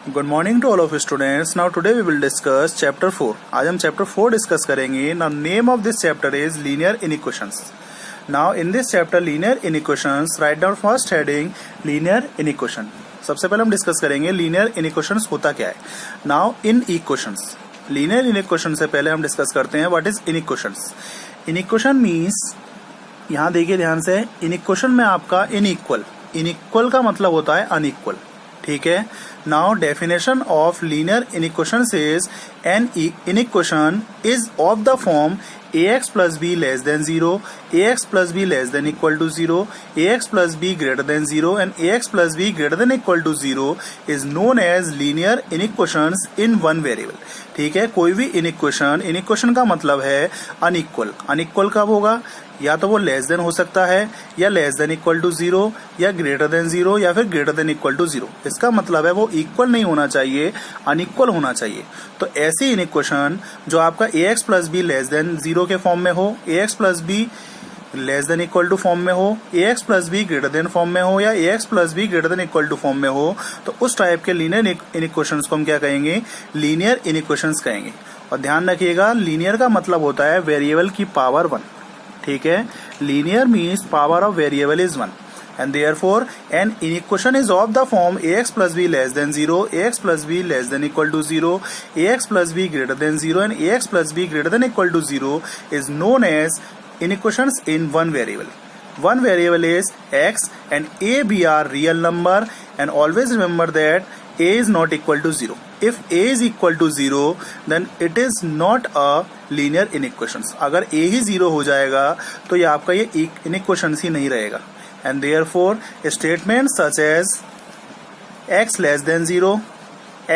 Good morning to all of students. Now today we will discuss chapter 4. आज हम chapter 4 discuss करेंगे. Now name of this chapter is linear inequations. Now in this chapter linear inequations, write down first heading linear inequation. सबसे पहले हम discuss करेंगे linear इनइक्वेशंस होता क्या है. Now in equations, linear inequation से पहले हम डिस्कस करते हैं व्हाट इज इनइक्वेशंस. इनइक्वेशन मीन्स, यहाँ देखिए ध्यान से, इनइक्वेशन में आपका इनइक्वल, इनइक्वल का मतलब होता है अनइक्वल. ठीक है. Now definition of linear inequations is an inequation is of the form ax plus b less than 0, ax plus b less than equal to 0, ax plus b greater than 0 and ax plus b greater than equal to 0 is known as linear inequations in one variable. ठीक है. कोई भी inequation का मतलब है unequal. Unequal कब होगा? या तो वो लेस देन हो सकता है, या लेस देन इक्वल टू 0, या ग्रेटर देन 0, या फिर ग्रेटर देन इक्वल टू 0. इसका मतलब है वो इक्वल नहीं होना चाहिए, अनइक्वल होना चाहिए. तो ऐसी इनइक्वेशन जो आपका ax plus B less than 0 के फॉर्म में हो, ax plus B less than equal to form में हो, ax plus B greater than form में हो, या ax plus B greater than equal to form में हो, तो उस टाइप के लीनियर इनइक्वेशंस को हम क्या कहेंगे? लीनियर इनइक्वेशंस कहेंगे. और ध्यान रखिएगा, लीनियर का मतलब होता है वेरिएबल की पावर 1. ठीक है. Linear means power of variable is 1 and therefore an inequation is of the form ax plus b less than 0, ax plus b less than equal to 0, ax plus b greater than 0 and ax plus b greater than equal to 0 is known as inequations in one variable. One variable is x and a, b are real number, and always remember that a is not equal to 0. If a is equal to 0 then it is not a linear inequations. अगर a ही 0 हो जाएगा तो ये आपका ये inequations ही नहीं रहेगा. And therefore statements such as x less than 0,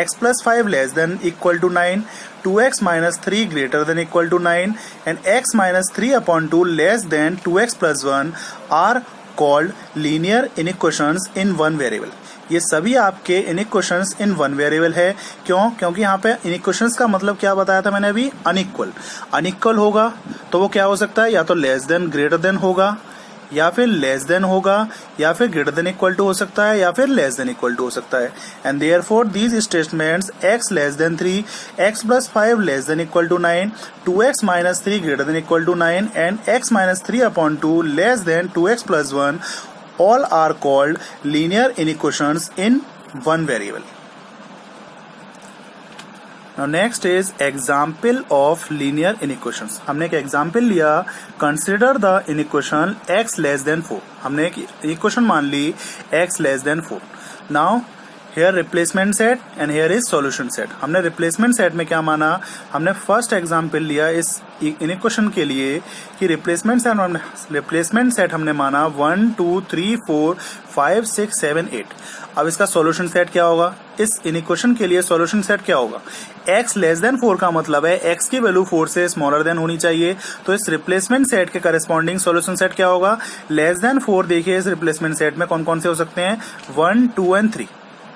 x plus 5 less than equal to 9, 2x minus 3 greater than equal to 9 and x minus 3 upon 2 less than 2x plus 1 are called linear inequations in one variable. ये सभी आपके इनइक्वेशंस in one variable है. क्यों? क्योंकि यहाँ पे इनइक्वेशंस का मतलब क्या बताया था मैंने अभी? अनइक्वल. अनइक्वल होगा तो वो क्या हो सकता है? या तो लेस देन ग्रेटर देन होगा, या फिर लेस देन होगा, या फिर ग्रेटर देन इक्वल टू हो सकता है, या फिर लेस देन इक्वल टू हो सकता है. And therefore these statements x less than 3, x plus 5 less than equal to 9, 2x minus 3 greater than equal to 9 and x minus 3 upon 2 less than 2x plus 1 all are called linear inequations in one variable. Now next is example of linear inequations. हमने एक example लिया, consider the inequation x less than 4. हमने एक equation मान ली x less than 4. Now here replacement set and here is solution set. हमने replacement set में क्या माना? हमने फर्स्ट एग्जाम्पल लिया इस इनइक्वेशन के लिए कि रिप्लेसमेंट सेट हमने माना 1 2 3 4 5 6 7 8. अब इसका सॉल्यूशन सेट क्या होगा? इस इनइक्वेशन के लिए सॉल्यूशन सेट क्या होगा? x लेस देन 4 का मतलब है x की वैल्यू 4 से स्मॉलर देन होनी चाहिए. तो इस रिप्लेसमेंट सेट के करस्पॉन्डिंग सॉल्यूशन सेट क्या होगा? Less than 4. देखिए इस रिप्लेसमेंट सेट में कौन कौन से हो सकते हैं? 1 2 एंड 3.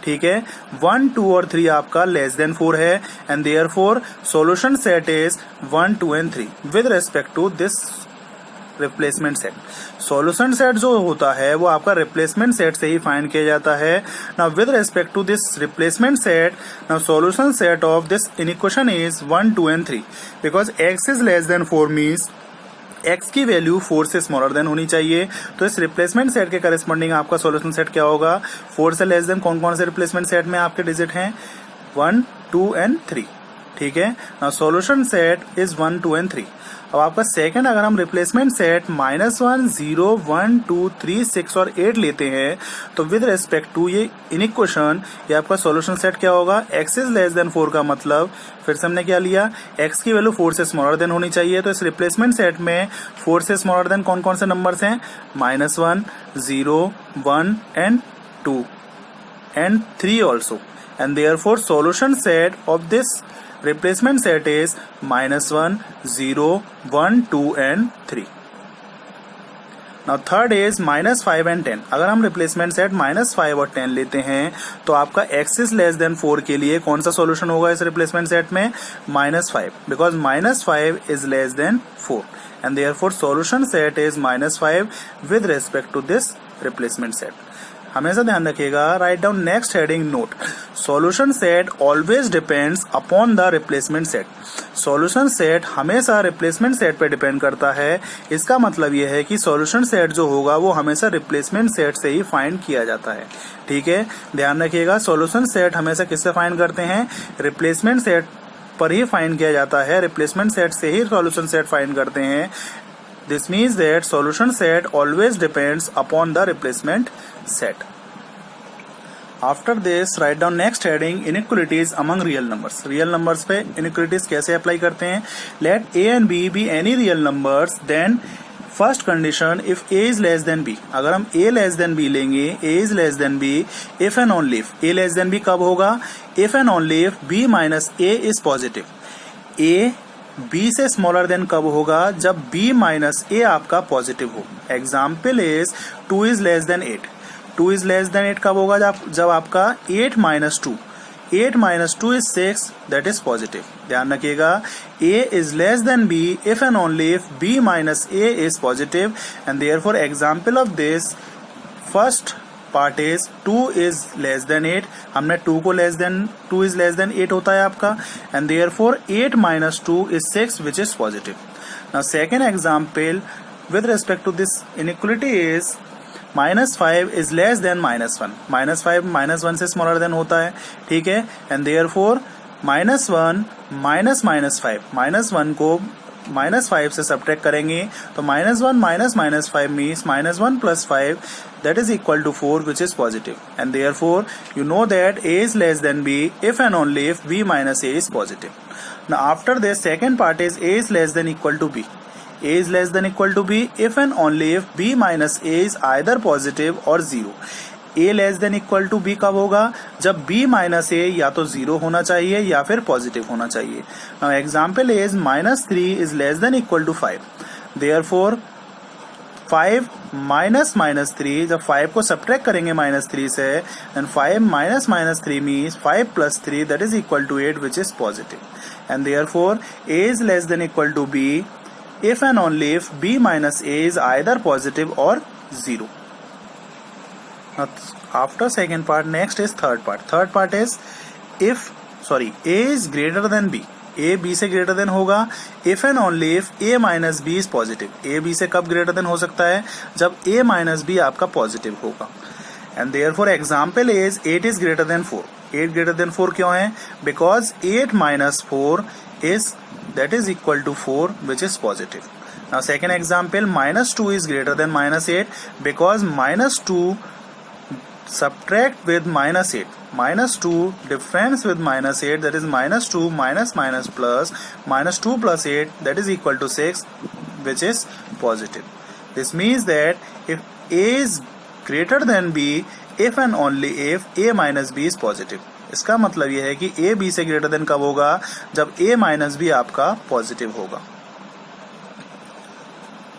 ठीक है. 1 2 और 3 आपका लेस देन 4 है and therefore solution set is 1 2 and 3 with respect to this replacement set. Solution set जो होता है वो आपका रिप्लेसमेंट सेट से ही फाइंड किया जाता है. Now with respect to this replacement set, now solution set of this inequation is 1 2 and 3 because x is less than 4 means x की वैल्यू 4 से स्मॉलर देन होनी चाहिए. तो इस रिप्लेसमेंट सेट के करस्पॉन्डिंग आपका सॉल्यूशन सेट क्या होगा? 4 से लेस देन कौन कौन से रिप्लेसमेंट सेट में आपके डिजिट हैं? 1 2 एंड 3. ठीक है. Now solution set is 1 2 and 3. अब आपका सेकंड, अगर हम रिप्लेसमेंट सेट -1 0 1 2 3 6 और 8 लेते हैं तो विद रेस्पेक्ट टू ये इनइक्वेशन ये आपका सॉल्यूशन सेट क्या होगा? x इज लेस देन 4 का मतलब फिर से हमने क्या लिया? x की वैल्यू 4 से स्मॉलर देन होनी चाहिए. तो इस रिप्लेसमेंट सेट में 4 से स्मॉलर देन कौन कौन से नंबर्स हैं? -1 0 1 and 2 and 3 also. And therefore solution set of this replacement set is -1 0 1 2 and 3. Now third is -5 and 10. अगर हम रिप्लेसमेंट सेट -5 और 10 लेते हैं तो आपका x is less than 4 के लिए कौन सा सॉल्यूशन होगा इस रिप्लेसमेंट सेट में? -5 because -5 is less than 4 and therefore solution set is -5 with respect to this replacement set. हमेशा ध्यान रखिएगा. Right down next heading note. Solution set always depends upon the replacement set. Solution set हमेशा replacement set पे depend करता है। इसका मतलब यह है कि सॉल्यूशन सेट जो होगा वो हमेशा रिप्लेसमेंट सेट से ही फाइंड किया जाता है। ठीक है, ध्यान रखिएगा, सॉल्यूशन सेट हमेशा किससे फाइंड करते हैं? रिप्लेसमेंट सेट पर ही फाइंड किया जाता है। रिप्लेसमेंट सेट से ही सॉल्यूशन सेट फाइंड करते हैं। This means that solution set always depends upon the replacement set. After this write down next heading inequalities among real numbers. Real numbers पे inequalities कैसे apply करते हैं? Let a and b be any real numbers, then first condition if a is less than b. अगर हम a less than b लेंगे, a is less than b, if and only if. A less than B कब होगा? If and only if B minus A is positive. A B से smaller than कब होगा? जब B minus A आपका positive हो। Example is 2 is less than 8। 2 is less than 8 कब होगा? जब आपका 8 minus 2, 8 minus 2 is 6, that is positive. ध्यान रखिएगा, a is less than b if and only if b minus a is positive, and therefore example of this first part is 2 is less than 8। हमने 2 को less than 2 is less than 8 होता है आपका, and therefore 8 minus 2 is 6, which is positive। Now second example with respect to this inequality is -5 is less than -1। -5 -1 से smaller then होता है। ठीक है, एंड therefore -1 -5, -1 को -5 से सब्ट्रैक्ट करेंगे तो -1 -5 means -1 + 5, that is equal to 4, which is positive, and therefore you know that a is less than b if and only if b minus a is positive। Now after this second part is a is less than equal to b। a is less than equal to b if and only if b minus a is either positive or 0। a less than equal to b कब होगा? जब b minus a या तो 0 होना चाहिए या फिर positive होना चाहिए। Now example is -3 is less than equal to 5। Therefore 5 minus -3, जब 5 को सब्ट्रैक्ट करेंगे -3 से, then 5 minus -3 means 5 + 3, that is equal to 8, which is positive, and therefore a is less than equal to b if and only if b minus a is either positive or 0। Now after second part, next is third part। Third part is a is greater than b। a b से greater than होगा if and only if a minus b is positive। a b से कब greater than हो सकता है? जब a minus b आपका positive होगा, and therefore example is 8 is greater than 4। 8 greater than 4 क्यों है? Because 8 minus 4 is that is equal to 4, which is positive। Now second example, -2 is greater than -8 because -2 subtract with -8, -2 difference with -8, that is -2 minus plus -2 plus 8, that is equal to 6, which is positive। This means that if a is greater than b if and only if a minus b is positive। इसका मतलब यह है कि a b से greater then कब होगा? जब a minus b आपका पॉजिटिव होगा।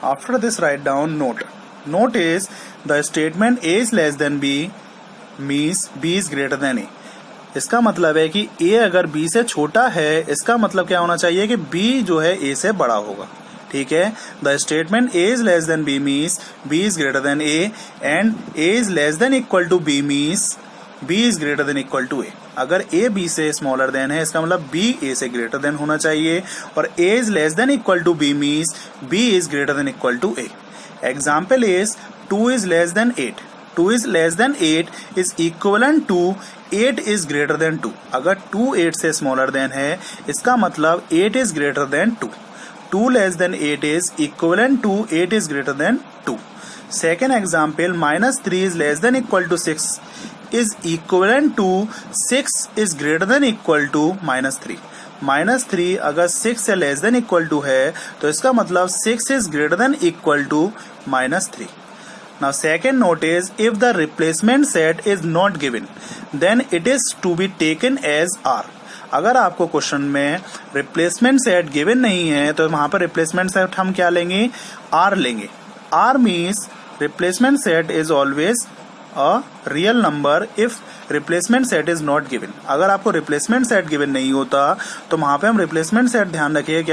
After this write down note. Note is the statement a is less than b means b is greater than a। इसका मतलब है कि a अगर b से छोटा है, इसका मतलब क्या होना चाहिए कि b जो है a से बड़ा होगा। ठीक है, the statement a is less than b means b is greater than a, and a is less than equal to b means b is greater than equal to a। अगर a b से smaller than है, इसका मतलब b a से greater than होना चाहिए, और a is less than equal to b means b is greater than equal to a। Example is 2 is less than 8। 2 is less than 8 is equivalent to 8 is greater than 2। अगर 2 8 से smaller than है, इसका मतलब 8 is greater than 2। 2 less than 8 is equivalent to 8 is greater than 2। Second example, -3 is less than equal to 6 is equivalent to 6 is greater than equal to -3। -3 अगर 6 से less than equal to है, तो इसका मतलब 6 is greater than equal to -3। Now second note is if the replacement set is not given, then it is to be taken as R। अगर आपको question में replacement set given नहीं है, तो वहां पर रिप्लेसमेंट सेट हम क्या लेंगे? R लेंगे। R means replacement set is always a real number if replacement set is not given. अगर आपको रिप्लेसमेंट सेट गिवन नहीं होता, तो वहां पे हम रिप्लेसमेंट सेट ध्यान रखिए क्या